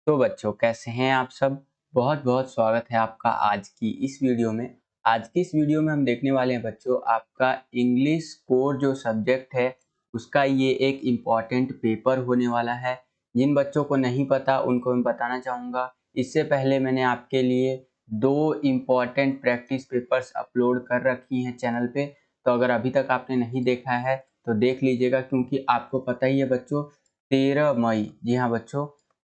तो बच्चों कैसे हैं आप सब। बहुत बहुत स्वागत है आपका आज की इस वीडियो में। आज की इस वीडियो में हम देखने वाले हैं बच्चों आपका इंग्लिश कोर जो सब्जेक्ट है उसका ये एक इम्पॉर्टेंट पेपर होने वाला है। जिन बच्चों को नहीं पता उनको मैं बताना चाहूँगा। इससे पहले मैंने आपके लिए 2 इम्पॉर्टेंट प्रैक्टिस पेपर्स अपलोड कर रखी हैं चैनल पे। तो अगर अभी तक आपने नहीं देखा है तो देख लीजिएगा, क्योंकि आपको पता ही है बच्चों 13 मई, जी हाँ बच्चों,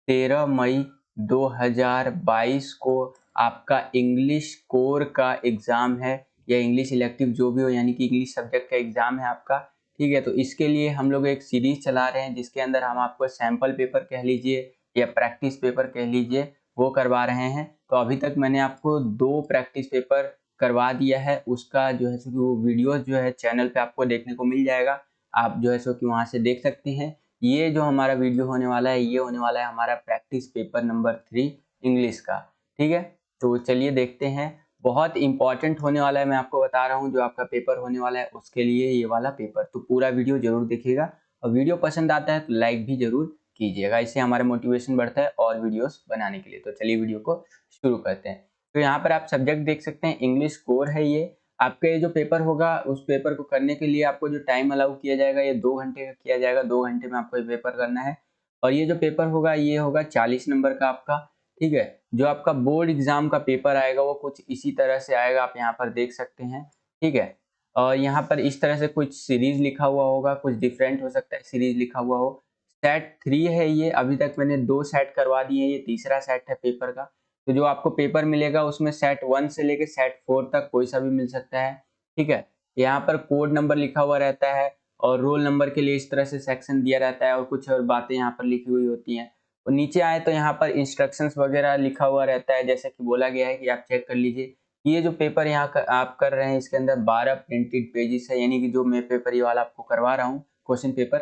13 मई 2022 को आपका इंग्लिश कोर का एग्ज़ाम है, या इंग्लिश इलेक्टिव जो भी हो, यानी कि इंग्लिश सब्जेक्ट का एग्ज़ाम है आपका। ठीक है, तो इसके लिए हम लोग एक सीरीज़ चला रहे हैं जिसके अंदर हम आपको सैम्पल पेपर कह लीजिए या प्रैक्टिस पेपर कह लीजिए, वो करवा रहे हैं। तो अभी तक मैंने आपको 2 प्रैक्टिस पेपर करवा दिया है। उसका जो है सो कि वो वीडियोज़ जो है चैनल पे आपको देखने को मिल जाएगा। आप जो है सो कि वहाँ से देख सकते हैं। ये जो हमारा वीडियो होने वाला है ये होने वाला है हमारा प्रैक्टिस पेपर नंबर 3 इंग्लिश का। ठीक है, तो चलिए देखते हैं। बहुत इंपॉर्टेंट होने वाला है, मैं आपको बता रहा हूँ। जो आपका पेपर होने वाला है उसके लिए ये वाला पेपर, तो पूरा वीडियो जरूर देखिएगा। और वीडियो पसंद आता है तो लाइक भी जरूर कीजिएगा, इससे हमारा मोटिवेशन बढ़ता है और वीडियोस बनाने के लिए। तो चलिए वीडियो को शुरू करते हैं। तो यहाँ पर आप सब्जेक्ट देख सकते हैं, इंग्लिश कोर है ये। आपका ये जो पेपर होगा उस पेपर को करने के लिए आपको जो टाइम अलाउ किया जाएगा ये 2 घंटे का किया जाएगा। 2 घंटे में आपको ये पेपर करना है। और ये जो पेपर होगा ये होगा 40 नंबर का आपका। ठीक है, जो आपका बोर्ड एग्जाम का पेपर आएगा वो कुछ इसी तरह से आएगा, आप यहाँ पर देख सकते हैं। ठीक है, और यहाँ पर इस तरह से कुछ सीरीज लिखा हुआ होगा, कुछ डिफरेंट हो सकता है सीरीज लिखा हुआ हो। सेट 3 है ये, अभी तक मैंने 2 सेट करवा दिए हैं, ये तीसरा सेट है पेपर का। तो जो आपको पेपर मिलेगा उसमें सेट 1 से लेके सेट 4 तक कोई सा भी मिल सकता है। ठीक है, यहाँ पर कोड नंबर लिखा हुआ रहता है और रोल नंबर के लिए इस तरह से सेक्शन दिया रहता है और कुछ और बातें यहाँ पर लिखी हुई होती हैं। और नीचे आए तो यहाँ पर इंस्ट्रक्शंस वगैरह लिखा हुआ रहता है, जैसे कि बोला गया है कि आप चेक कर लीजिए। ये जो पेपर आप कर रहे हैं इसके अंदर 12 प्रिंटेड पेजेस है, यानी कि जो मैं पेपर ये वाला आपको करवा रहा हूँ क्वेश्चन पेपर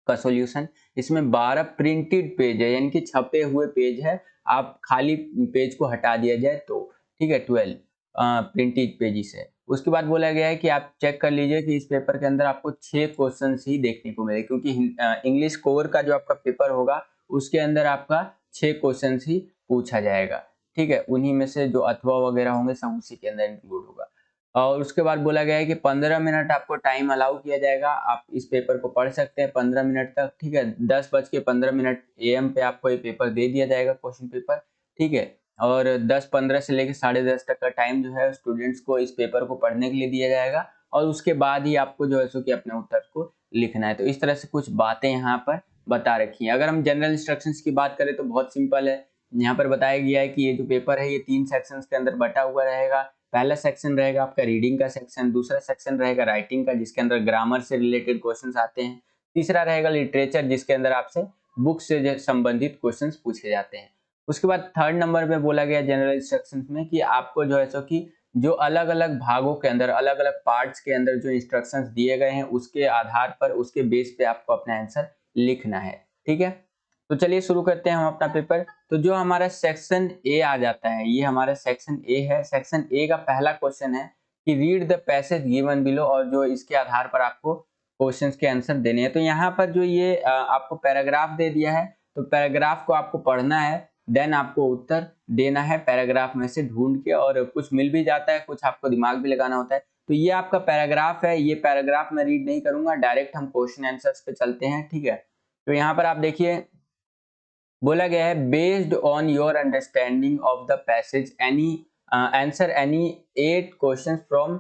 का सॉल्यूशन, इसमें 12 प्रिंटेड पेज है, यानी कि छपे हुए पेज है। आप खाली पेज को हटा दिया जाए तो। ठीक है, 12 प्रिंटेड पेजेस है। उसके बाद बोला गया है कि आप चेक कर लीजिए कि इस पेपर के अंदर आपको 6 क्वेश्चन ही देखने को मिले, क्योंकि इंग्लिश कोर का जो आपका पेपर होगा उसके अंदर आपका 6 क्वेश्चन ही पूछा जाएगा। ठीक है, उन्हीं में से जो अथवा वगैरह होंगे सब उसी के अंदर इंक्लूड होगा। और उसके बाद बोला गया है कि 15 मिनट आपको टाइम अलाउ किया जाएगा, आप इस पेपर को पढ़ सकते हैं 15 मिनट तक। ठीक है, 10:15 AM पे आपको ये पेपर दे दिया जाएगा क्वेश्चन पेपर। ठीक है, और 10:15 से लेकर 10:30 तक का टाइम जो है स्टूडेंट्स को इस पेपर को पढ़ने के लिए दिया जाएगा। और उसके बाद ही आपको जो है सो कि अपने उत्तर को लिखना है। तो इस तरह से कुछ बातें यहाँ पर बता रखी हैं। अगर हम जनरल इंस्ट्रक्शंस की बात करें तो बहुत सिंपल है। यहाँ पर बताया गया है कि ये जो पेपर है ये 3 सेक्शंस के अंदर बटा हुआ रहेगा। पहला सेक्शन रहेगा आपका रीडिंग का सेक्शन, दूसरा सेक्शन रहेगा राइटिंग का जिसके अंदर ग्रामर से रिलेटेड क्वेश्चंस आते हैं, तीसरा रहेगा लिटरेचर जिसके अंदर आपसे बुक से संबंधित क्वेश्चंस पूछे जाते हैं। उसके बाद थर्ड नंबर पे बोला गया जनरल इंस्ट्रक्शंस में कि आपको जो है सो कि जो अलग अलग भागों के अंदर, अलग अलग पार्ट्स के अंदर जो इंस्ट्रक्शंस दिए गए हैं उसके आधार पर, उसके बेस पे आपको अपना आंसर लिखना है। ठीक है, तो चलिए शुरू करते हैं हम अपना पेपर। तो जो हमारा सेक्शन ए आ जाता है, ये हमारा सेक्शन ए है। सेक्शन ए का पहला क्वेश्चन है कि read the passage given below, और जो इसके आधार पर आपको क्वेश्चंस के आंसर देने हैं। तो यहाँ पर जो ये आपको पैराग्राफ दे दिया है, तो पैराग्राफ को आपको पढ़ना है, देन आपको उत्तर देना है पैराग्राफ में से ढूंढ के। और कुछ मिल भी जाता है, कुछ आपको दिमाग भी लगाना होता है। तो ये आपका पैराग्राफ है, ये पैराग्राफ मैं रीड नहीं करूंगा, डायरेक्ट हम क्वेश्चन आंसर्स पे चलते हैं। ठीक है, तो यहाँ पर आप देखिए बोला गया है based on your understanding of the passage any answer any 8 question from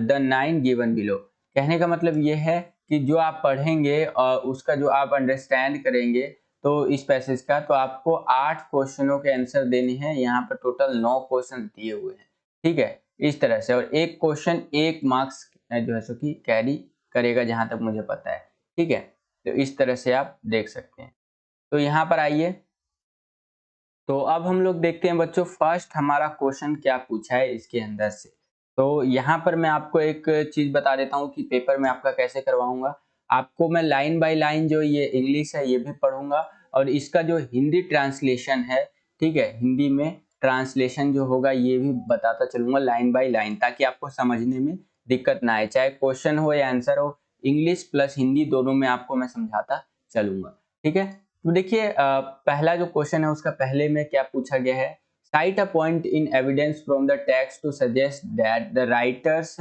the 9 given below. कहने का मतलब ये है कि जो आप पढ़ेंगे और उसका जो आप अंडरस्टैंड करेंगे तो इस पैसेज का, तो आपको 8 क्वेश्चनों के आंसर देने हैं। यहाँ पर टोटल 9 क्वेश्चन दिए हुए हैं। ठीक है, इस तरह से, और एक क्वेश्चन 1 मार्क्स जो है सो कि कैरी करेगा जहां तक मुझे पता है। ठीक है, तो इस तरह से आप देख सकते हैं। तो यहाँ पर आइए, तो अब हम लोग देखते हैं बच्चों फर्स्ट हमारा क्वेश्चन क्या पूछा है इसके अंदर से। तो यहाँ पर मैं आपको एक चीज बता देता हूँ कि पेपर में आपका कैसे करवाऊंगा। आपको मैं लाइन बाय लाइन जो ये इंग्लिश है ये भी पढ़ूंगा, और इसका जो हिंदी ट्रांसलेशन है, ठीक है, हिंदी में ट्रांसलेशन जो होगा ये भी बताता चलूंगा लाइन बाय लाइन, ताकि आपको समझने में दिक्कत ना आए, चाहे क्वेश्चन हो या आंसर हो। इंग्लिश प्लस हिंदी दोनों में आपको मैं समझाता चलूंगा। ठीक है, तो देखिए पहला जो क्वेश्चन है उसका पहले में क्या पूछा गया है, cite a point in evidence from the text to suggest that the writer's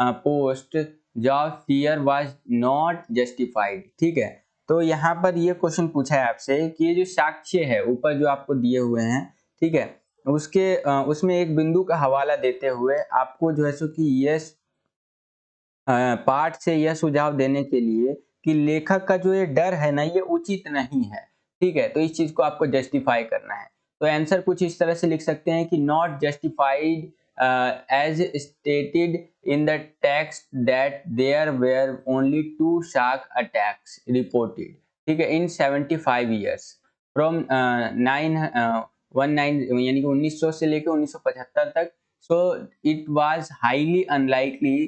post job fear was not justified. ठीक है, तो यहाँ पर ये क्वेश्चन पूछा है आपसे कि ये जो साक्ष्य है ऊपर जो आपको दिए हुए हैं, ठीक है, उसके उसमें एक बिंदु का हवाला देते हुए आपको जो है सो कि यस पाठ से यह सुझाव देने के लिए कि लेखक का जो ये डर है ना ये उचित नहीं है। ठीक है, तो इस चीज को आपको जस्टिफाई करना है। तो आंसर कुछ इस तरह से लिख सकते हैं कि not justified as stated in the text that there were only 2 shark attacks reported. ठीक है, इन 75 ईयर्स फ्रॉम 19 यानी कि 1900 से लेकर 1975 तक। So it was highly unlikely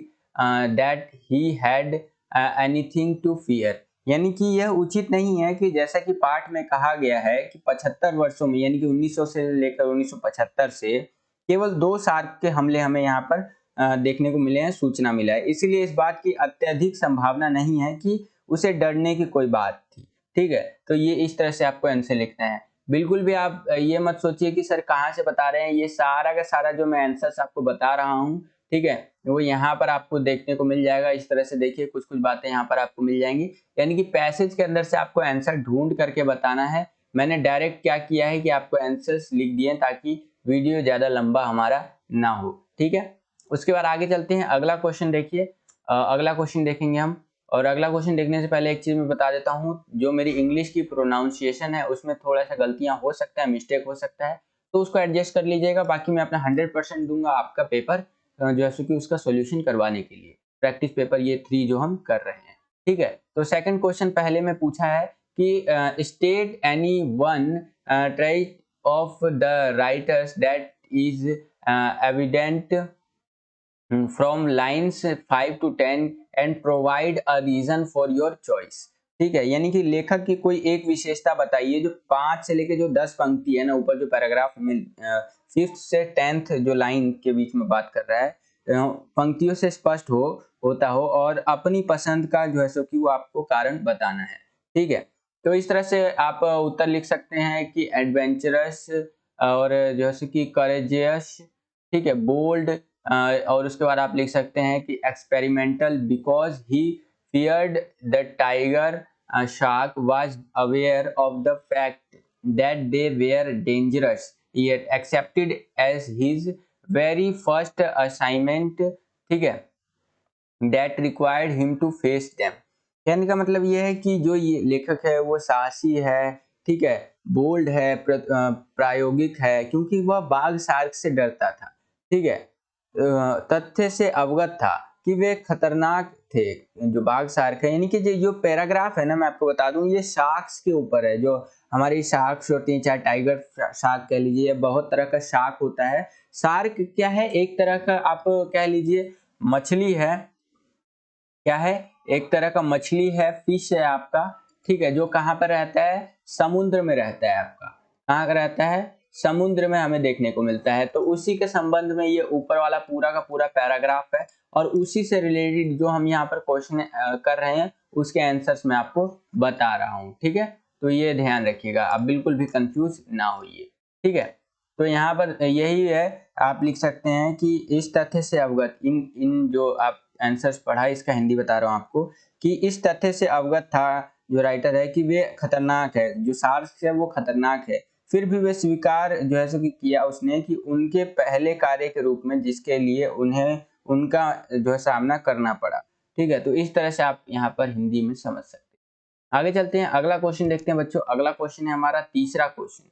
that he had anything to fear. यानी कि यह उचित नहीं है कि जैसा कि पाठ में कहा गया है कि 75 वर्षों में यानी कि 1900 से लेकर 1975 से केवल 2 शार्क के हमले हमें यहाँ पर देखने को मिले हैं, सूचना मिला है। इसीलिए इस बात की अत्यधिक संभावना नहीं है कि उसे डरने की कोई बात थी। ठीक है, तो ये इस तरह से आपको आंसर लिखना है। बिल्कुल भी आप ये मत सोचिए कि सर कहाँ से बता रहे हैं, ये सारा का सारा जो मैं आंसर्स आपको बता रहा हूँ, ठीक है, वो यहाँ पर आपको देखने को मिल जाएगा। इस तरह से देखिए कुछ कुछ बातें यहाँ पर आपको मिल जाएंगी, यानी कि पैसेज के अंदर से आपको आंसर ढूंढ करके बताना है। मैंने डायरेक्ट क्या किया है कि आपको आंसर्स लिख दिए ताकि वीडियो ज्यादा लंबा हमारा ना हो। ठीक है, उसके बाद आगे चलते हैं। अगला क्वेश्चन देखिए, अगला क्वेश्चन देखेंगे हम। और अगला क्वेश्चन देखने से पहले एक चीज मैं बता देता हूँ, जो मेरी इंग्लिश की प्रोनाउंसिएशन है उसमें थोड़ा सा गलतियां हो सकता है, मिस्टेक हो सकता है, तो उसको एडजस्ट कर लीजिएगा। बाकी मैं अपना 100% दूंगा आपका पेपर जो है सो कि उसका सॉल्यूशन करवाने के लिए, प्रैक्टिस पेपर ये 3 जो हम कर रहे हैं। ठीक है, तो सेकंड क्वेश्चन पहले में पूछा है कि state any one trait of the writer's that is evident from lines 5 to 10 and provide a reason for your choice. ठीक है, यानी कि लेखक की कोई एक विशेषता बताइए जो 5 से लेके जो 10 पंक्ति है ना, ऊपर जो पैराग्राफ में 5th से 10th जो लाइन के बीच में बात कर रहा है, पंक्तियों से स्पष्ट होता हो और अपनी पसंद का जो है सो कि वो आपको कारण बताना है। ठीक है, तो इस तरह से आप उत्तर लिख सकते हैं कि एडवेंचरस और जो है सो कि करेजियस, ठीक है, बोल्ड, और उसके बाद आप लिख सकते हैं कि experimental because he feared the tiger shark was aware of the fact that they were dangerous yet accepted as his very first assignment। ठीक है, that required him to face them। कहने का मतलब ये है कि जो ये लेखक है वो साहसी है, ठीक है, बोल्ड है, प्रायोगिक है, क्योंकि वह बाघ शार्क से डरता था। ठीक है, तथ्य से अवगत था कि वे खतरनाक थे, जो बाघ शार्क है। यानी कि जो पैराग्राफ है ना, मैं आपको बता दूं, ये शार्क्स के ऊपर है। जो हमारी शार्क्स होती हैं, चाहे टाइगर शार्क कह लीजिए, बहुत तरह का शार्क होता है। शार्क क्या है, एक तरह का आप कह लीजिए मछली है। क्या है, एक तरह का मछली है, फिश है आपका। ठीक है, जो कहाँ पर रहता है, समुद्र में रहता है आपका। कहाँ का रहता है, समुद्र में हमें देखने को मिलता है। तो उसी के संबंध में ये ऊपर वाला पूरा का पूरा पैराग्राफ है, और उसी से रिलेटेड जो हम यहाँ पर क्वेश्चन कर रहे हैं उसके आंसर्स मैं आपको बता रहा हूँ। ठीक है, तो ये ध्यान रखिएगा, आप बिल्कुल भी कंफ्यूज ना होइए। ठीक है, तो यहाँ पर यही है, आप लिख सकते हैं कि इस तथ्य से अवगत, इन जो आप आंसर्स पढ़ा, इसका हिंदी बता रहा हूँ आपको, कि इस तथ्य से अवगत था जो राइटर है कि वे खतरनाक है, जो शार्क है वो खतरनाक है, फिर भी वे स्वीकार जो है सो कि किया उसने कि उनके पहले कार्य के रूप में जिसके लिए उन्हें उनका जो है सामना करना पड़ा। ठीक है, तो इस तरह से आप यहाँ पर हिंदी में समझ सकते हैं। आगे चलते हैं, अगला क्वेश्चन देखते हैं बच्चों। अगला क्वेश्चन है हमारा तीसरा क्वेश्चन।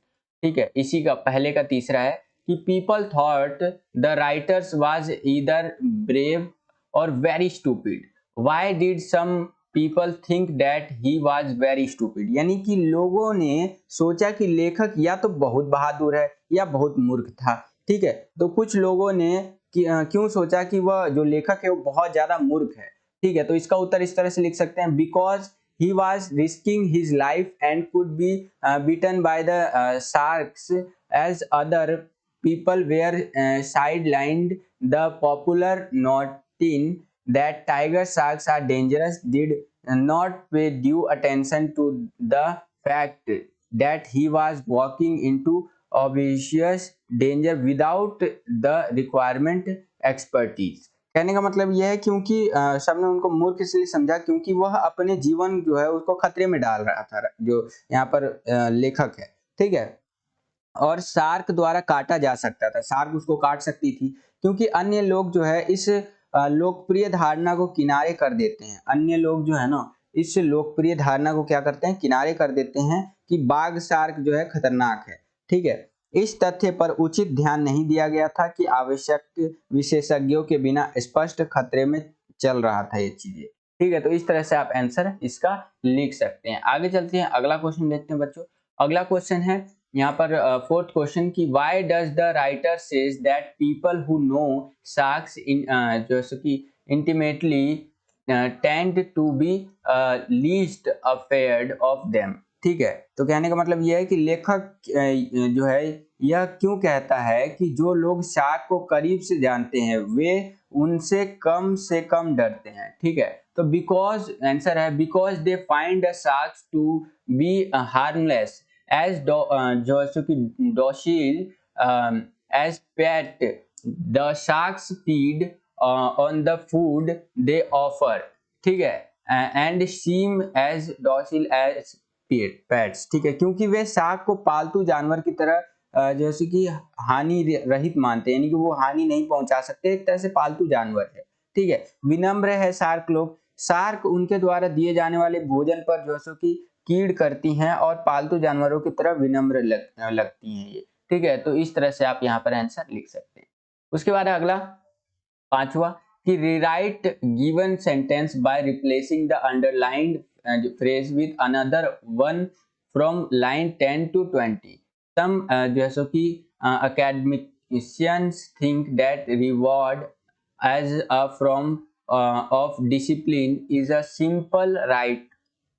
ठीक है, इसी का पहले का तीसरा है कि people thought the writers was either brave और very stupid, why did some people think that he was very stupid. यानी कि लोगों ने सोचा कि लेखक या तो बहुत बहादुर है या बहुत मूर्ख था। ठीक है, तो कुछ लोगों ने क्यों सोचा कि वह जो लेखक है वो बहुत ज्यादा मूर्ख है। ठीक है, तो इसका उत्तर इस तरह से लिख सकते हैं, because he was risking his life and could be beaten by the sharks as other people were sidelined. The popular noting that tiger sharks are dangerous did not pay due attention to the fact that he was walking into obvious danger without the requirement expertise। कहने का मतलब यह है क्योंकि सबने उनको मूर्ख इसलिए समझा क्योंकि वह अपने जीवन जो है उसको खतरे में डाल रहा था, जो यहाँ पर लेखक है, ठीक है। और शार्क द्वारा काटा जा सकता था, शार्क उसको काट सकती थी क्योंकि अन्य लोग जो है इस लोकप्रिय धारणा को किनारे कर देते हैं। अन्य लोग जो है ना इस लोकप्रिय धारणा को क्या करते हैं, किनारे कर देते हैं कि बाघ शार्क जो है खतरनाक है, ठीक है। इस तथ्य पर उचित ध्यान नहीं दिया गया था कि आवश्यक विशेषज्ञों के बिना स्पष्ट खतरे में चल रहा था ये चीजें, ठीक है। तो इस तरह से आप आंसर इसका लिख सकते हैं। आगे चलते हैं, अगला क्वेश्चन देखते हैं बच्चों। अगला क्वेश्चन है यहाँ पर फोर्थ क्वेश्चन की why does the writer says that people who know sharks in जैसे कि intimately tend to be least afraid of them, ठीक है। तो कहने का मतलब यह है कि लेखक जो है यह क्यों कहता है कि जो लोग शार्क को करीब से जानते हैं वे उनसे कम से कम डरते हैं, ठीक है। तो बिकॉज आंसर है because they find the sharks to be harmless as docile as pet. The sharks feed on the food they offer, ठीक है, and seem as docile as pets, ठीक है। क्योंकि वे शार्क को पालतू जानवर की तरह जैसे कि हानि रहित मानते हैं, यानी कि वो हानि नहीं पहुंचा सकते, एक तरह से पालतू जानवर है, ठीक है। विनम्र है शार्क लोग, शार्क उनके द्वारा दिए जाने वाले भोजन पर जैसे कि कीड़ करती हैं और पालतू जानवरों की तरह विनम्र लगती हैं ये, ठीक है। तो इस तरह से आप यहाँ पर आंसर लिख सकते हैं। उसके बाद अगला पांचवा कि rewrite given sentence by replacing the underlined phrase with another one from line 10 to 20। सम जैसे कि academicians think that reward as a form of discipline is a simple right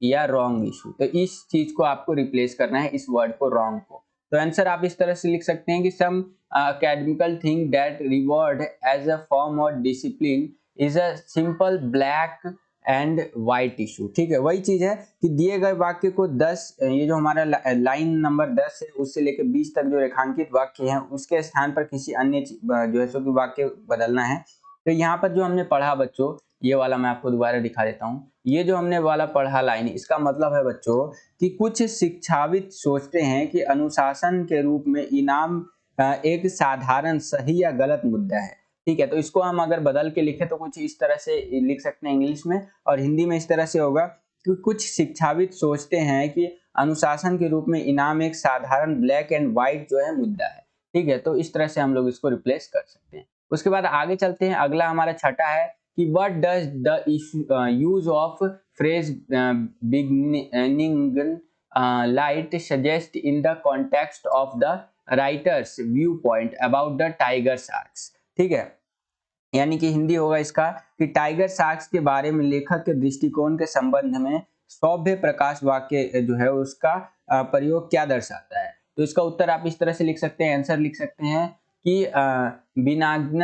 या रॉन्ग इशू। तो इस चीज को आपको रिप्लेस करना है, इस वर्ड को, रॉन्ग को। तो आंसर आप इस तरह से लिख सकते हैं कि सम academical think that reward as a form of discipline is a simple black and white issue, ठीक है। वही चीज है कि दिए गए वाक्य को 10, ये जो हमारा लाइन नंबर 10 है उससे लेकर 20 तक जो रेखांकित वाक्य है उसके स्थान पर किसी अन्य जो है सो कि वाक्य बदलना है। तो यहाँ पर जो हमने पढ़ा बच्चों, ये वाला मैं आपको दोबारा दिखा देता हूँ। ये जो हमने वाला पढ़ा लाइन, इसका मतलब है बच्चों कि कुछ शिक्षाविद सोचते हैं कि अनुशासन के रूप में इनाम एक साधारण सही या गलत मुद्दा है, ठीक है। तो इसको हम अगर बदल के लिखें तो कुछ इस तरह से लिख सकते हैं इंग्लिश में, और हिंदी में इस तरह से होगा कि कुछ शिक्षाविद सोचते हैं कि अनुशासन के रूप में इनाम एक साधारण ब्लैक एंड व्हाइट जो है मुद्दा है, ठीक है। तो इस तरह से हम लोग इसको रिप्लेस कर सकते हैं। उसके बाद आगे चलते हैं, अगला हमारा छठा है कि what does the use of phrase beginning light suggest in the context of the writer's viewpoint about the tiger sharks, ठीक है। यानी कि हिंदी होगा इसका कि टाइगर शार्क्स के बारे में लेखक के दृष्टिकोण के संबंध में सौभ्य प्रकाश वाक्य जो है उसका प्रयोग क्या दर्शाता है। तो इसका उत्तर आप इस तरह से लिख सकते हैं, आंसर लिख सकते हैं कि बिनाग्न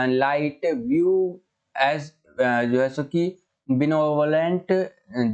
लाइट व्यू एज जो है सो कि बिनोवलेंट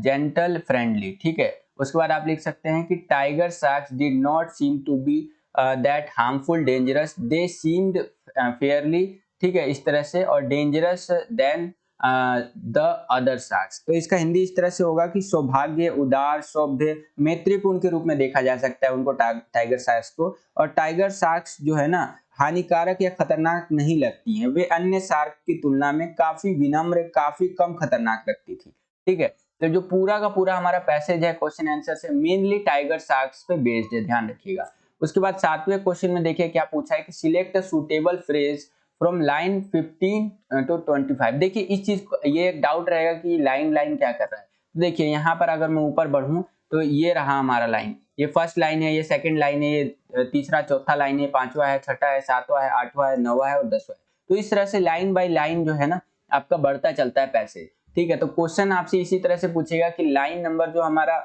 जेंटल फ्रेंडली, ठीक है। उसके बाद आप लिख सकते हैं कि tiger sharks did not seem to be that harmful dangerous, they seemed fairly, ठीक है, इस तरह से, और dangerous than the other sharks. तो इसका हिंदी इस तरह से होगा कि सौभाग्य, उदार, सौभ्य, मैत्रीपूर्ण के रूप में देखा जा सकता है उनको टाइगर शार्क्स को। और टाइगर शार्क्स जो है ना हानिकारक या खतरनाक नहीं लगती हैं, वे अन्य शार्क की तुलना में काफी विनम्र, काफी कम खतरनाक लगती थी, ठीक है। तो जो पूरा का पूरा हमारा पैसेज है क्वेश्चन आंसर से मेनली टाइगर शार्क्स पे बेस्ड है, ध्यान रखिएगा। उसके बाद 7वें क्वेश्चन में देखिए क्या पूछा है कि select a suitable phrase from line 15 to 25। देखिए इस चीज को, ये एक डाउट रहेगा कि लाइन क्या कर रहा है। देखिए यहाँ पर अगर मैं ऊपर बढ़ूं तो ये रहा हमारा लाइन, ये फर्स्ट लाइन है, ये सेकंड लाइन है, ये तीसरा चौथा लाइन है, पांचवा है, छठा है, सातवां है, आठवां है, नौवां है और 10वां है। तो इस तरह से लाइन बाय लाइन जो है ना आपका बढ़ता चलता है पैसेज, ठीक है। तो क्वेश्चन आपसे इसी तरह से पूछेगा कि लाइन नंबर जो हमारा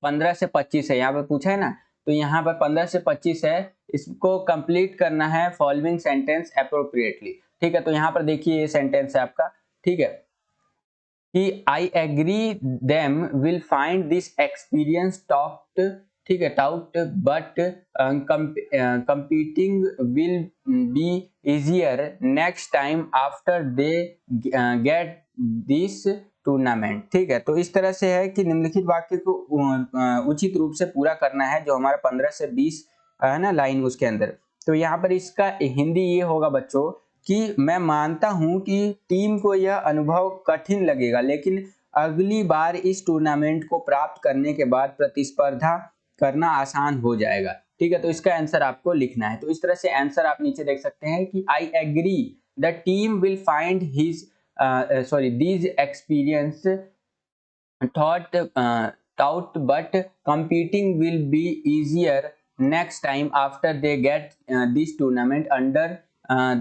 15 से 25 है, यहाँ पे पूछा है ना, तो यहाँ पर 15 से 25 है, इसको कंप्लीट करना है फॉलोइंग सेंटेंस अप्रोप्रिएटली, ठीक है। तो यहाँ पर देखिए ये सेंटेंस है आपका, ठीक है, कि I agree them will find this experience talked ठीक है, tout but competing will be easier next time after they get this tournament. ठीक है, तो इस तरह से है कि निम्नलिखित वाक्य को उचित रूप से पूरा करना है, जो हमारा 15 से 20 है ना लाइन उसके अंदर। तो यहाँ पर इसका हिंदी ये होगा बच्चों कि मैं मानता हूं कि टीम को यह अनुभव कठिन लगेगा, लेकिन अगली बार इस टूर्नामेंट को प्राप्त करने के बाद प्रतिस्पर्धा करना आसान हो जाएगा। ठीक है, तो इसका आंसर आपको लिखना है। तो इस तरह से आंसर आप नीचे देख सकते हैं कि I agree the team will find his these experience thought but competing will be easier next time after they get this tournament under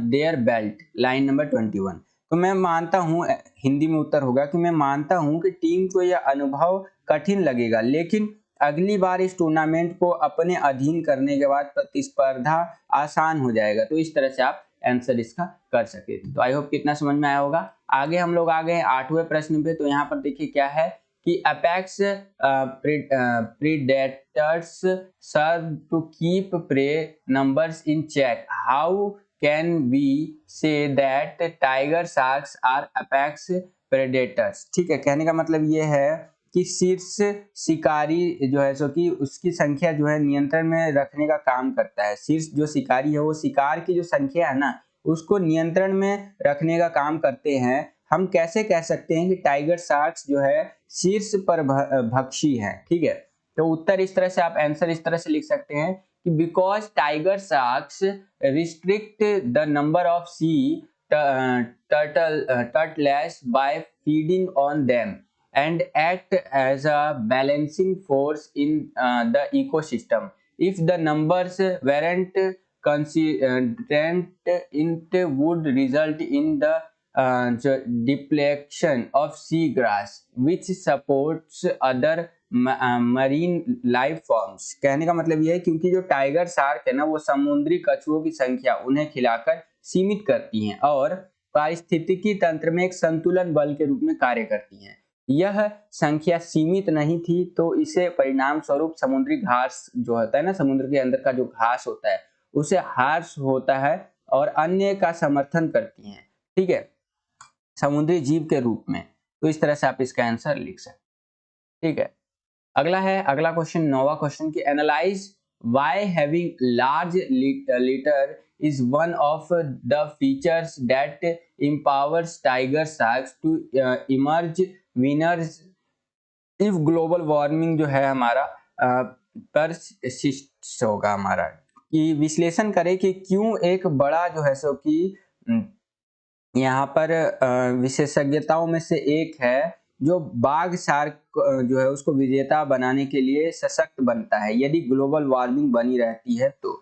their belt। Line number 21। तो मैं मानता हूं, हिंदी में उत्तर होगा कि मैं मानता हूं कि टीम को यह अनुभव कठिन लगेगा, लेकिन अगली बार इस टूर्नामेंट को अपने अधीन करने के बाद प्रतिस्पर्धा आसान हो जाएगा। तो इस तरह से आप आंसर इसका कर सके। तो आई होप कितना समझ में आया होगा। आगे हम लोग आ गए 8वें प्रश्न पे। तो यहाँ पर देखिए क्या है कि apex predators serve to keep prey numbers in check. How can we say that tiger sharks are apex predators. ठीक है, कहने का मतलब ये है कि शीर्ष शिकारी जो है सो कि उसकी संख्या जो है नियंत्रण में रखने का काम करता है। शीर्ष जो शिकारी है वो शिकार की जो संख्या है ना उसको नियंत्रण में रखने का काम करते हैं। हम कैसे कह सकते हैं कि टाइगर शार्क्स जो है शीर्ष पर भक्षी है। ठीक है, तो उत्तर इस तरह से आप आंसर इस तरह से लिख सकते हैं कि because tiger sharks restrict the number of sea turtles by feeding on them and act as a balancing force in the ecosystem. If the numbers weren't consistent, it would result in the depletion of seagrass, which supports other marine life forms. कहने का मतलब यह है क्योंकि जो tiger shark है ना वो समुद्री कछुओं की संख्या उन्हें खिलाकर सीमित करती हैं और पारिस्थितिकी तंत्र में एक संतुलन बल के रूप में कार्य करती हैं। यह संख्या सीमित नहीं थी तो इसे परिणाम स्वरूप समुद्री घास जो होता है ना, समुद्र के अंदर का जो घास होता है उसे हार्स होता है और अन्य का समर्थन करती हैं। ठीक है, समुद्री जीव के रूप में। तो इस तरह से आप इसका आंसर लिख सकते। ठीक है, अगला है अगला क्वेश्चन 9वां क्वेश्चन की analyse why having large litre is one of the features that empowers tiger sharks to emerge winners if global warming जो है हमारा परसिस्ट होगा हमारा। कि विश्लेषण करें कि क्यों एक बड़ा जो है सो कि यहाँ पर विशेषज्ञताओं में से एक है जो बाघ शार्क जो है उसको विजेता बनाने के लिए सशक्त बनता है यदि ग्लोबल वार्मिंग बनी रहती है तो।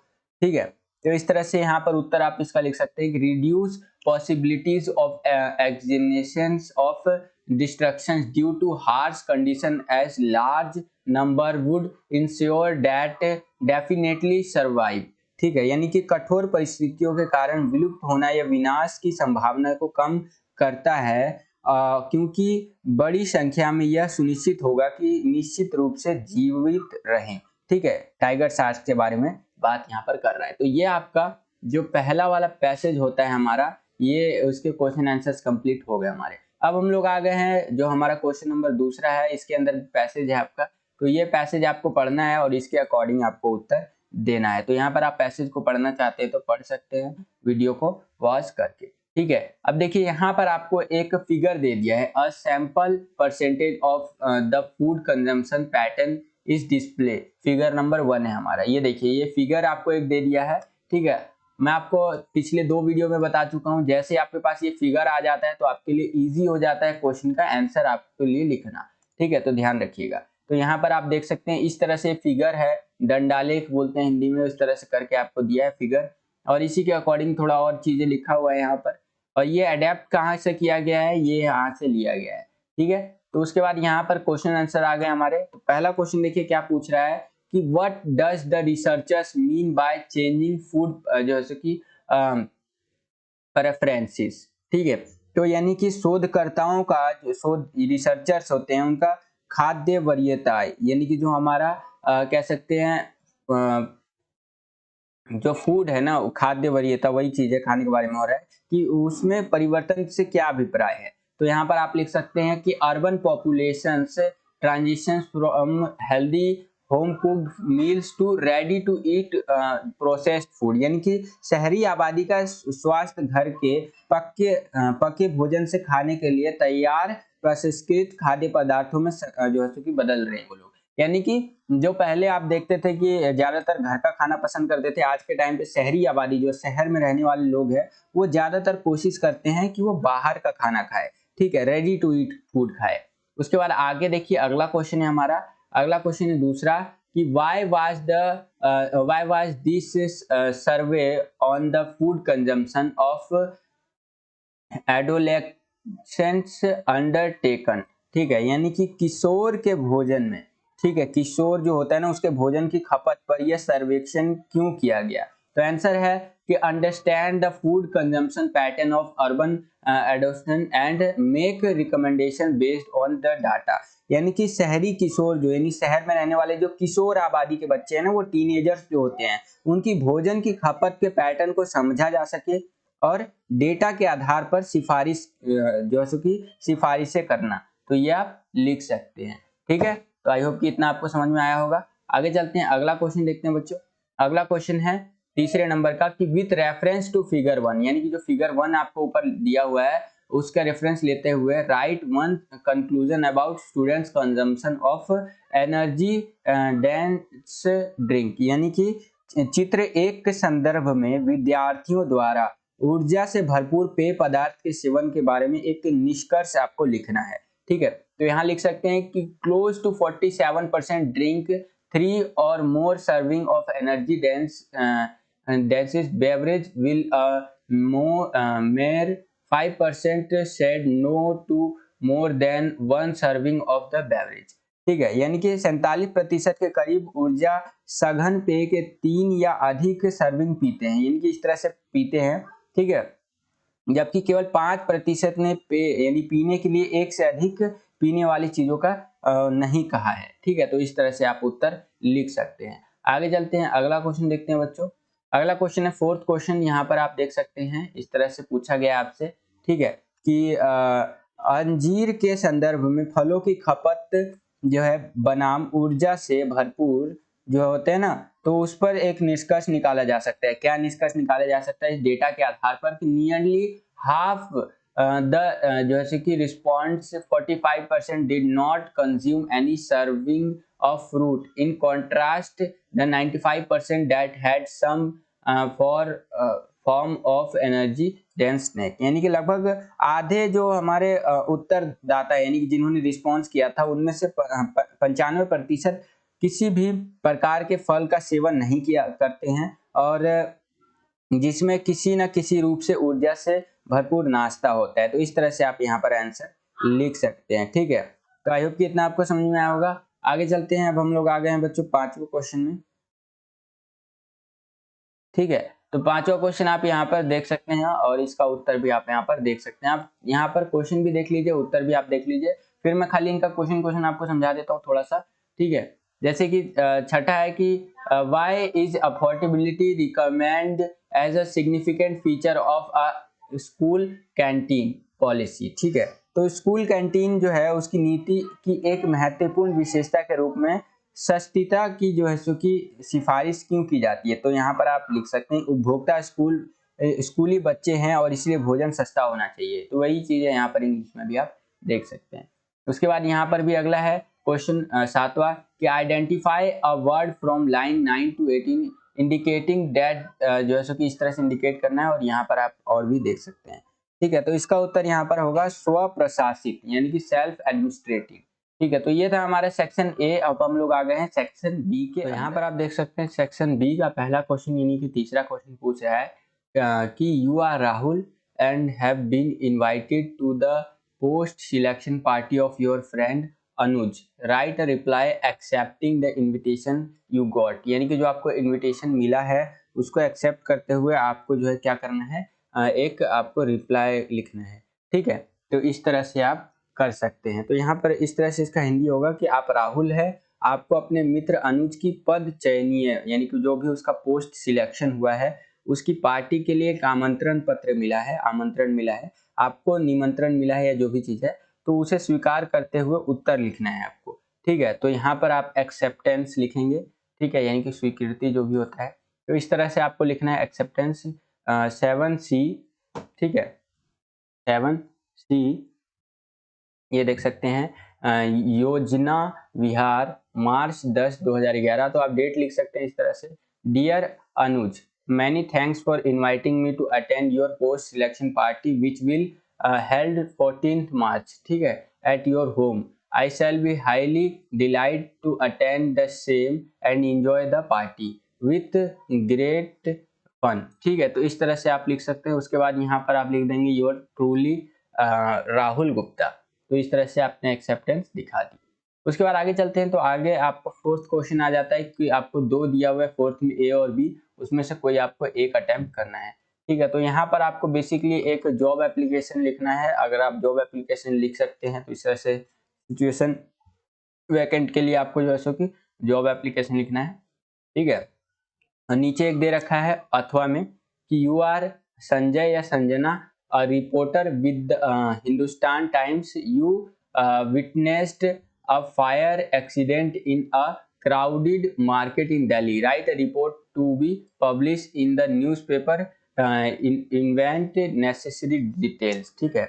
ठीक है, तो इस तरह से यहाँ पर उत्तर आप इसका लिख सकते हैं कि reduce possibilities of extinctions of destructions due to harsh condition as large number would ensure that definitely survive. ठीक है, यानी कि कठोर परिस्थितियों के कारण विलुप्त होना या विनाश की संभावना को कम करता है क्योंकि बड़ी संख्या में यह सुनिश्चित होगा कि निश्चित रूप से जीवित रहें। ठीक है, टाइगर शार्क के बारे में बात यहाँ पर कर रहा है। तो ये आपका जो पहला वाला पैसेज होता है हमारा, ये उसके क्वेश्चन आंसर्स कंप्लीट हो गए हमारे। अब हम लोग आ गए हैं जो हमारा क्वेश्चन नंबर दूसरा है, इसके अंदर पैसेज है आपका। तो ये पैसेज आपको पढ़ना है और इसके अकॉर्डिंग आपको उत्तर देना है। तो यहाँ पर आप पैसेज को पढ़ना चाहते हैं तो पढ़ सकते हैं वीडियो को पॉज करके। ठीक है, अब देखिए यहाँ पर आपको एक फिगर दे दिया है, a sample percentage of the food consumption pattern इस डिस्प्ले। फिगर नंबर 1 है हमारा। ये देखिए ये फिगर आपको एक दे दिया है। ठीक है, मैं आपको पिछले 2 वीडियो में बता चुका हूँ, जैसे आपके पास ये फिगर आ जाता है तो आपके लिए इजी हो जाता है क्वेश्चन का आंसर आपके लिए लिखना। ठीक है, तो ध्यान रखिएगा। तो यहाँ पर आप देख सकते हैं इस तरह से फिगर है, दंडालेख बोलते हैं हिंदी में, इस तरह से करके आपको दिया है फिगर और इसी के अकॉर्डिंग थोड़ा और चीजें लिखा हुआ है यहाँ पर। और ये अडेप्ट कहाँ से किया गया है, ये यहाँ से लिया गया है। ठीक है, तो उसके बाद यहाँ पर क्वेश्चन आंसर आ गए हमारे। तो पहला क्वेश्चन देखिए क्या पूछ रहा है कि what does the researchers mean by changing food जैसे कि प्रेफरेंसेस। ठीक है, तो यानी कि शोधकर्ताओं का जो शोध रिसर्चर्स होते हैं उनका खाद्य वरीयता यानी कि जो हमारा कह सकते हैं जो फूड है ना, खाद्य वरीयता वही चीज है, खाने के बारे में हो रहा है कि उसमें परिवर्तन से क्या अभिप्राय है। तो यहाँ पर आप लिख सकते हैं कि urban populations transitions from healthy home cooked meals to ready to eat processed food, यानी कि शहरी आबादी का स्वास्थ्य घर के पके भोजन से खाने के लिए तैयार प्रसंस्कृत खाद्य पदार्थों में जो है सो कि बदल रहे हैं वो लोग। यानी कि जो पहले आप देखते थे कि ज्यादातर घर का खाना पसंद करते थे, आज के टाइम पे शहरी आबादी जो शहर में रहने वाले लोग हैं वो ज्यादातर कोशिश करते हैं कि वो बाहर का खाना खाए, ठीक है, रेडी टू ईट फूड खाए। उसके बाद आगे देखिए अगला क्वेश्चन है हमारा, अगला क्वेश्चन है दूसरा कि why was this survey on the food consumption of adolescents undertaken, ठीक है, यानी कि किशोर के भोजन में, ठीक है, किशोर जो होता है ना उसके भोजन की खपत पर यह सर्वेक्षण क्यों किया गया। तो आंसर है कि understand the food consumption pattern of urban adolescent and make recommendation based on the data, यानी कि शहरी किशोर जो यानी शहर में रहने वाले जो किशोर आबादी के बच्चे हैं ना, वो टीनेजर्स जो होते हैं, उनकी भोजन की खपत के पैटर्न को समझा जा सके और डेटा के आधार पर सिफारिश जो है कि सिफारिशें करना। तो ये आप लिख सकते हैं, ठीक है। तो आई होप कि इतना आपको समझ में आया होगा। आगे चलते हैं, अगला क्वेश्चन देखते हैं बच्चों। अगला क्वेश्चन है तीसरे नंबर का कि विथ रेफरेंस टू फिगर 1, यानी कि जो फिगर 1 आपको ऊपर दिया हुआ है उसका रेफरेंस लेते हुए right one conclusion about students consumption of energy dense drink, यानी कि चित्र 1 के संदर्भ में विद्यार्थियों द्वारा ऊर्जा से भरपूर पेय पदार्थ के सेवन के बारे में एक निष्कर्ष आपको लिखना है, ठीक है। तो यहाँ लिख सकते हैं कि क्लोज टू 47% ड्रिंक 3 और more serving of energy dense beverage will mayor 5% said no to more than 1 serving of the beverage, ठीक है, यानी कि 47% के करीब ऊर्जा सघन पेय के 3 या अधिक सर्विंग पीते हैं, यानी कि इस तरह से पीते हैं, ठीक है, जबकि केवल 5% ने यानी पीने के लिए 1 से अधिक पीने वाली चीजों का नहीं कहा है, ठीक है। तो इस तरह से आप उत्तर लिख सकते हैं। आगे चलते हैं, अगला क्वेश्चन देखते हैं बच्चों। अगला क्वेश्चन है फोर्थ क्वेश्चन, यहाँ पर आप देख सकते हैं इस तरह से पूछा गया आपसे, ठीक है, कि अंजीर के संदर्भ में फलों की खपत जो है बनाम ऊर्जा से भरपूर जो होते हैं ना, तो उस पर एक निष्कर्ष निकाला जा सकता है। क्या निष्कर्ष निकाला जा सकता है इस डेटा के आधार पर कि नियरली हाफ जैसे कि response 45% did not consume any serving of fruit in contrast the 95% that had some for form of energy dense snack, यानी कि लगभग आधे जो हमारे उत्तरदाता यानी कि जिन्होंने रिस्पॉन्स किया था उनमें से 95% किसी भी प्रकार के फल का सेवन नहीं किया करते हैं और जिसमें किसी न किसी रूप से ऊर्जा से भरपूर नाश्ता होता है। तो इस तरह से आप यहाँ पर आंसर लिख सकते हैं, ठीक है। तो आई होप कि इतना आपको समझ में आया होगा। आगे चलते हैं, अब हम लोग आ गए हैं बच्चों 5वें क्वेश्चन में, ठीक है। तो 5वां क्वेश्चन आप यहाँ पर देख सकते हैं और इसका उत्तर भी आप यहाँ पर देख सकते हैं। आप यहाँ पर क्वेश्चन भी देख लीजिए, उत्तर भी आप देख लीजिए, फिर मैं खाली इनका क्वेश्चन आपको समझा देता हूँ थोड़ा सा, ठीक है। जैसे कि छठा है कि why is affordability recommend as a significant feature of a school canteen policy, ठीक है। तो स्कूल कैंटीन जो है उसकी नीति की एक महत्वपूर्ण विशेषता के रूप में सस्तीता की जो है सो की सिफारिश क्यों की जाती है। तो यहाँ पर आप लिख सकते हैं उपभोक्ता स्कूली बच्चे हैं और इसलिए भोजन सस्ता होना चाहिए। तो वही चीज है यहाँ पर इंग्लिश में भी आप देख सकते हैं। उसके बाद यहाँ पर भी अगला है क्वेश्चन 7वां कि identify a word from line 9 to 18 indicating that, जो है सो कि इस तरह से इंडिकेट करना है और यहाँ पर आप और भी देख सकते हैं, ठीक है। तो इसका उत्तर यहाँ पर होगा स्व प्रशासित, यानी कि सेल्फ एडमिनिस्ट्रेटिव, ठीक है। तो ये था हमारा सेक्शन ए। अब हम लोग आ गए हैं सेक्शन बी के। तो यहाँ पर आप देख सकते हैं सेक्शन बी का पहला क्वेश्चन यानी कि तीसरा क्वेश्चन पूछ रहा है कि you are Rahul and have been invited to the post selection party of your friend Anuj, write a reply accepting the invitation you got, यानी कि जो आपको इन्विटेशन मिला है उसको एक्सेप्ट करते हुए आपको जो है क्या करना है, एक आपको रिप्लाई लिखना है, ठीक है। तो इस तरह से आप कर सकते हैं। तो यहाँ पर इस तरह से इसका हिंदी होगा कि आप राहुल है आपको अपने मित्र अनुज की पद चयनीय यानी कि जो भी उसका पोस्ट सिलेक्शन हुआ है उसकी पार्टी के लिए एक आमंत्रण मिला है, आपको निमंत्रण मिला है या जो भी चीज है, तो उसे स्वीकार करते हुए उत्तर लिखना है आपको। ठीक है, तो यहाँ पर आप एक्सेप्टेंस लिखेंगे। ठीक है, यानी कि स्वीकृति जो भी होता है, तो इस तरह से आपको लिखना है एक्सेप्टेंस 7C। ठीक है, 7C ये देख सकते हैं योजना विहार मार्च 10 2011। तो आप डेट लिख सकते हैं इस तरह से, dear Anuj, many thanks for inviting me to attend your post selection party which will held 14th March. ठीक है, at your home. I shall be highly delight to attend the same and enjoy the party with great fun. ठीक है, तो इस तरह से आप लिख सकते हैं। उसके बाद यहाँ पर आप लिख देंगे योर ट्रूली राहुल गुप्ता। तो इस तरह से आपने एक्सेप्टेंस दिखा दी। उसके बाद आगे चलते हैं, तो आगे आपको फोर्थ क्वेश्चन आ जाता है कि आपको 2 दिया हुआ है फोर्थ में, ए और बी, उसमें से कोई आपको एक अटेम्प्ट करना है। ठीक है, तो यहाँ पर आपको बेसिकली एक जॉब एप्लीकेशन लिखना है। अगर आप जॉब एप्लीकेशन लिख सकते हैं तो इस तरह से सिचुएशन वैकेंट के लिए आपको जो है सो कि जॉब एप्लीकेशन लिखना है। ठीक है, और नीचे एक दे रखा है अथवा में कि यू आर संजय या Sanjana, a reporter with the Hindustan Times, you witnessed a fire accident in a crowded market in Delhi. Write a report to be published in the newspaper. Invent necessary details. ठीक है,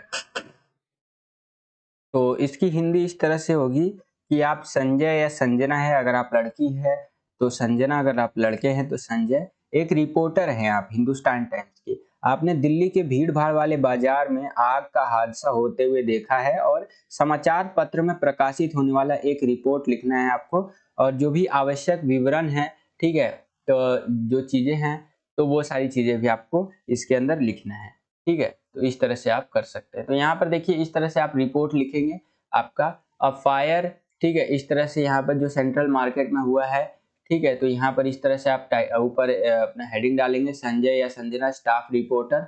तो इसकी हिंदी इस तरह से होगी कि आप संजय या संजना है अगर आप लड़की है तो संजना, अगर आप लड़के हैं तो संजय, एक रिपोर्टर हैं आप हिंदुस्तान टाइम्स के। आपने दिल्ली के भीड़ भाड़ वाले बाजार में आग का हादसा होते हुए देखा है और समाचार पत्र में प्रकाशित होने वाला एक रिपोर्ट लिखना है आपको, और जो भी आवश्यक विवरण है, ठीक है, तो जो चीजें हैं तो वो सारी चीजें भी आपको इसके अंदर लिखना है। ठीक है, तो इस तरह से आप कर सकते हैं। तो यहाँ पर देखिए इस तरह से आप रिपोर्ट लिखेंगे आपका अ फायर। ठीक है, इस तरह से यहाँ पर जो सेंट्रल मार्केट में हुआ है। ठीक है, तो यहाँ पर इस तरह से आप ऊपर अपना हेडिंग डालेंगे, संजय या संजना स्टाफ रिपोर्टर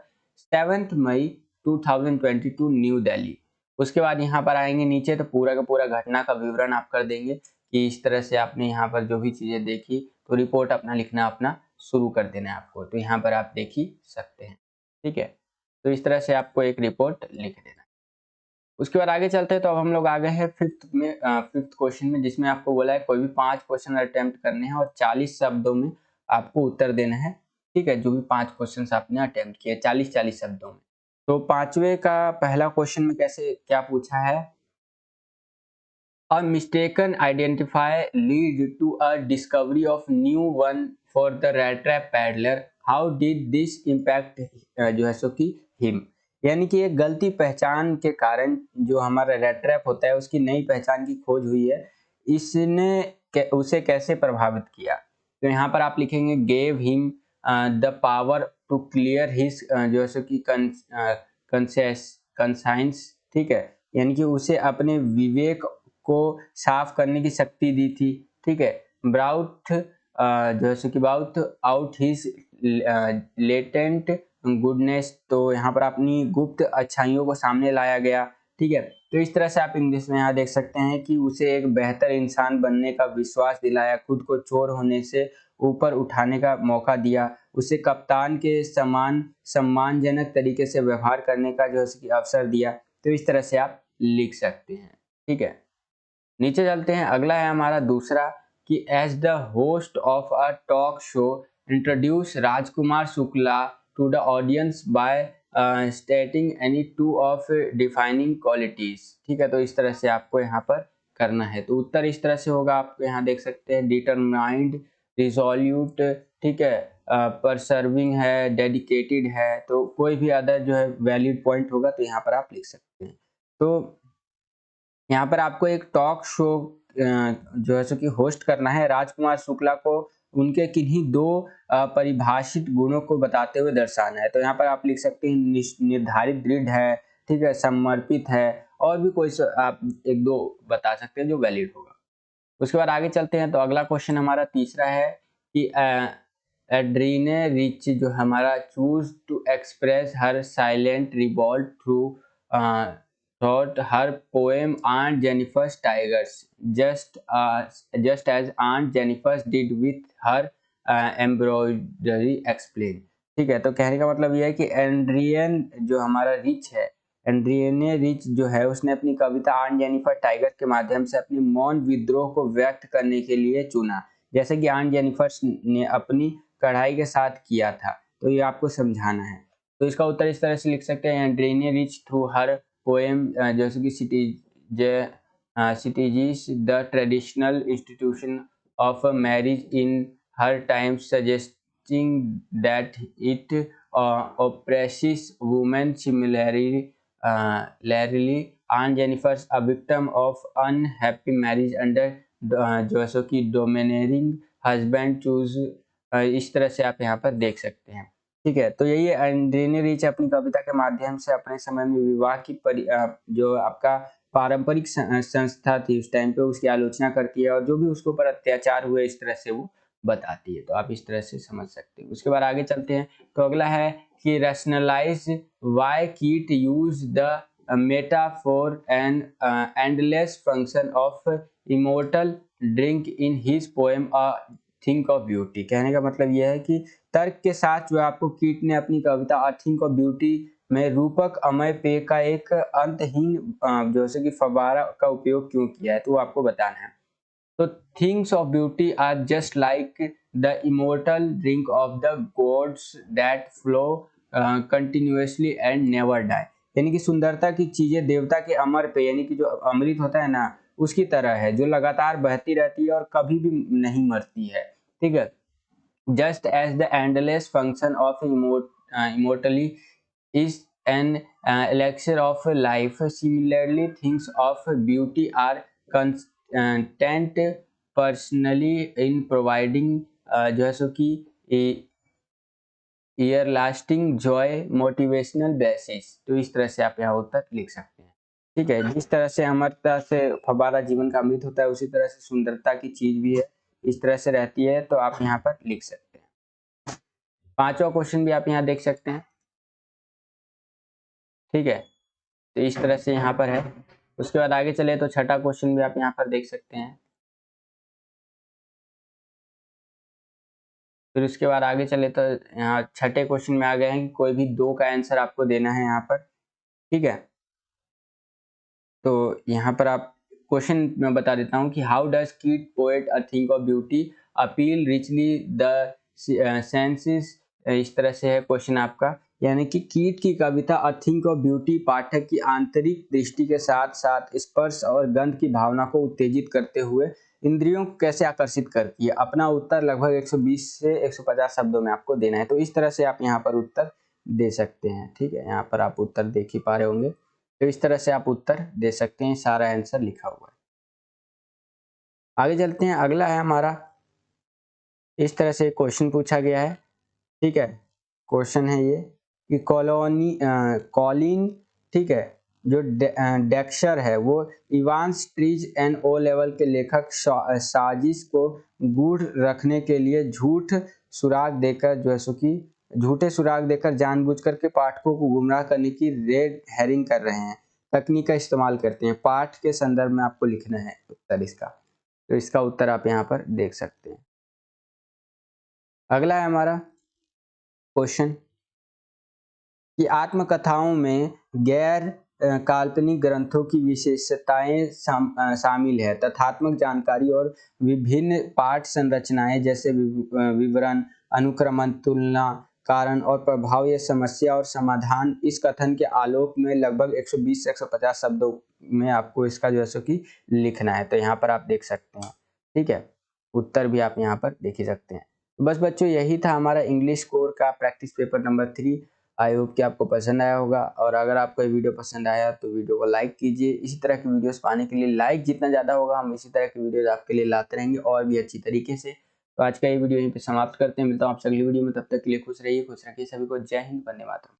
7 मई 2022 न्यू दिल्ली। उसके बाद यहाँ पर आएंगे नीचे तो पूरा का पूरा घटना का विवरण आप कर देंगे कि इस तरह से आपने यहाँ पर जो भी चीजें देखी, तो रिपोर्ट अपना लिखना अपना शुरू कर देना है आपको। तो यहाँ पर आप देख ही सकते हैं। ठीक है, तो इस तरह से आपको एक रिपोर्ट लिख देना। उसके बाद आगे चलते हैं, तो अब हम लोग आ गए हैं फिफ्थ क्वेश्चन में, जिसमें आपको बोला है कोई भी 5 क्वेश्चन अटेम्प्ट करने हैं और 40 शब्दों में आपको उत्तर देना है। ठीक है, जो भी 5 क्वेश्चन आपने अटेम्प्ट किए 40 शब्दों में। तो पांचवे का पहला क्वेश्चन में कैसे क्या पूछा है, A mistaken identifier lead to a discovery of new one for the rat trap peddler. How did this impact जो है सो कि him? यानी कि एक गलती पहचान के कारण जो हमारा रेट ट्रैप होता है उसकी नई पहचान की खोज हुई है, इसने उसे कैसे प्रभावित किया। तो यहाँ पर आप लिखेंगे gave him the power to clear his जो है सो कि कंसाइंस। ठीक है, यानी कि उसे अपने विवेक को साफ करने की शक्ति दी थी। ठीक है, ब्राउट जो है कि bout out his latent goodness, तो यहाँ पर अपनी गुप्त अच्छाइयों को सामने लाया गया। ठीक है, तो इस तरह से आप इंग्लिश में यहाँ देख सकते हैं कि उसे एक बेहतर इंसान बनने का विश्वास दिलाया, खुद को चोर होने से ऊपर उठाने का मौका दिया, उसे कप्तान के समान सम्मानजनक तरीके से व्यवहार करने का जो है कि अवसर दिया। तो इस तरह से आप लिख सकते हैं। ठीक है, नीचे चलते हैं, अगला है हमारा दूसरा कि as the host of a talk show introduce Rajkumar Shukla to the audience by stating any two of defining qualities. ठीक है, तो इस तरह से आपको यहाँ पर करना है। तो उत्तर इस तरह से होगा, आपको यहाँ देख सकते हैं डिटरमाइंड, रिजोल्यूट, ठीक है, परसर्विंग है, डेडिकेटेड है, तो कोई भी अदर जो है वैलिड पॉइंट होगा तो यहाँ पर आप लिख सकते हैं। तो यहाँ पर आपको एक टॉक शो जो है सो कि होस्ट करना है, राजकुमार शुक्ला को उनके किन्हीं 2 परिभाषित गुणों को बताते हुए दर्शाना है। तो यहाँ पर आप लिख सकते हैं निर्धारित, दृढ़ है, ठीक है, समर्पित है, और भी कोई आप 1-2 बता सकते हैं जो वैलिड होगा। उसके बाद आगे चलते हैं, तो अगला क्वेश्चन हमारा तीसरा है कि एड्रीने रिच जो हमारा choose to express her silent revolt through thought her poem Aunt Jennifer's Tigers, just as Aunt Jennifer's did with her embroidery explain। ठीक है, तो कहने का मतलब यह है कि एंड्रियन जो हमारा रिच है, एंड्रियने रिच जो है, उसने अपनी कविता आंट जेनिफर टाइगर के माध्यम से अपनी मौन विद्रोह को व्यक्त करने के लिए चुना, जैसे कि आंट जेनिफर ने अपनी कढ़ाई के साथ किया था। तो ये आपको समझाना है। तो इसका उत्तर इस तरह से लिख सकते हैं, Adrienne Rich through her poem जैसे कि satirises the traditional institution of marriage in her time suggesting that it oppresses women similarly. Aunt Jennifer's a victim of unhappy marriage under जो कि domineering husband choose। इस तरह से आप यहाँ पर देख सकते हैं। ठीक है, तो यही एंड्रियने रिच अपनी कविता के माध्यम से अपने समय में विवाह की जो आपका पारंपरिक संस्था थी उस टाइम पे, उसकी आलोचना करती है और जो भी उसके ऊपर अत्याचार हुए इस तरह से वो बताती है। तो आप इस तरह से समझ सकते हैं। उसके बाद आगे चलते हैं। तो अगला है कि रैशनलाइज व्हाई कीट use the metaphor and endless function of immortal drink in his poem a think of beauty. कहने का मतलब यह है कि तर्क के साथ जो आपको कीट ने अपनी कविता अ थिंक ऑफ ब्यूटी में रूपक अमय पेय का एक अंतहीन जैसे कि फव्वारा का उपयोग क्यों किया है, तो आपको बताना है। तो things of beauty are just like the immortal drink of the gods that flow continuously and never die. यानी कि सुंदरता की चीजें देवता के अमर पे, यानी कि जो अमृत होता है ना, उसकी तरह है, जो लगातार बहती रहती है और कभी भी नहीं मरती है। ठीक है, just as the endless function of immortality is an elixir of life, similarly things of beauty are content personally in providing जो है सो कि year lasting Joy motivational basis. तो इस तरह से आप यहाँ उत्तर लिख सकते हैं। ठीक है, जिस तरह से अमरता से फव्वारा जीवन का अमृत होता है, उसी तरह से सुंदरता की चीज भी है, इस तरह से रहती है। तो आप यहाँ पर लिख सकते हैं। पांचवा क्वेश्चन भी आप यहाँ देख सकते हैं। ठीक है, तो इस तरह से यहाँ पर है। उसके बाद आगे चले तो छठा क्वेश्चन भी आप यहाँ पर देख सकते हैं। फिर उसके बाद आगे चले तो यहाँ छठे क्वेश्चन में आ गए हैं कि कोई भी दो का आंसर आपको देना है यहाँ पर। ठीक है, तो यहाँ पर आप क्वेश्चन मैं बता देता हूँ कि हाउ डज कीट poet a think of beauty appeal richly the senses. इस तरह से है क्वेश्चन आपका, यानी कि कीट की कविता अ थिंक ऑफ ब्यूटी पाठक की आंतरिक दृष्टि के साथ साथ स्पर्श और गंध की भावना को उत्तेजित करते हुए इंद्रियों को कैसे आकर्षित करती है। अपना उत्तर लगभग 120 से 150 शब्दों में आपको देना है। तो इस तरह से आप यहाँ पर उत्तर दे सकते हैं। ठीक है, यहाँ पर आप उत्तर देख ही पा रहे होंगे। तो इस तरह से आप उत्तर दे सकते हैं, सारा आंसर लिखा हुआ है। आगे चलते हैं। अगला है हमारा, इस तरह से क्वेश्चन पूछा गया है। ठीक है, क्वेश्चन है ये कि कॉलिन, ठीक है, जो डेक्सर है वो Evans trees and O level के लेखक साजिश को गूढ़ रखने के लिए सुराग देकर जो है सो कि झूठे सुराग देकर जानबूझकर के पाठकों को गुमराह करने की रेड हेरिंग कर रहे हैं, तकनीक का इस्तेमाल करते हैं। पाठ के संदर्भ में आपको लिखना है उत्तर इसका। तो इसका उत्तर आप यहाँ पर देख सकते हैं। अगला है हमारा क्वेश्चन कि आत्मकथाओं में गैर काल्पनिक ग्रंथों की विशेषताएं शामिल है। तथ्यात्मक जानकारी और विभिन्न पाठ संरचनाएं जैसे विवरण, अनुक्रमण, तुलना, कारण और प्रभाव, या समस्या और समाधान इस कथन के आलोक में लगभग 120 से 150 शब्दों में आपको इसका जो है सो कि लिखना है। तो यहाँ पर आप देख सकते हैं। ठीक है, उत्तर भी आप यहाँ पर देख ही सकते हैं। बस बच्चों, यही था हमारा इंग्लिश कोर का practice paper number 3। I hope कि आपको पसंद आया होगा, और अगर आपको ये वीडियो पसंद आया तो वीडियो को लाइक कीजिए। इसी तरह की वीडियोस पाने के लिए लाइक जितना ज़्यादा होगा, हम इसी तरह की वीडियोस आपके लिए लाते रहेंगे और भी अच्छी तरीके से। तो आज का ये वीडियो यहीं पे समाप्त करते हैं। मिलता हूँ आपसे अगली वीडियो में, तब तक के लिए खुश रहिए, खुश रखिए सभी को। जय हिंद, वंदे मातरम।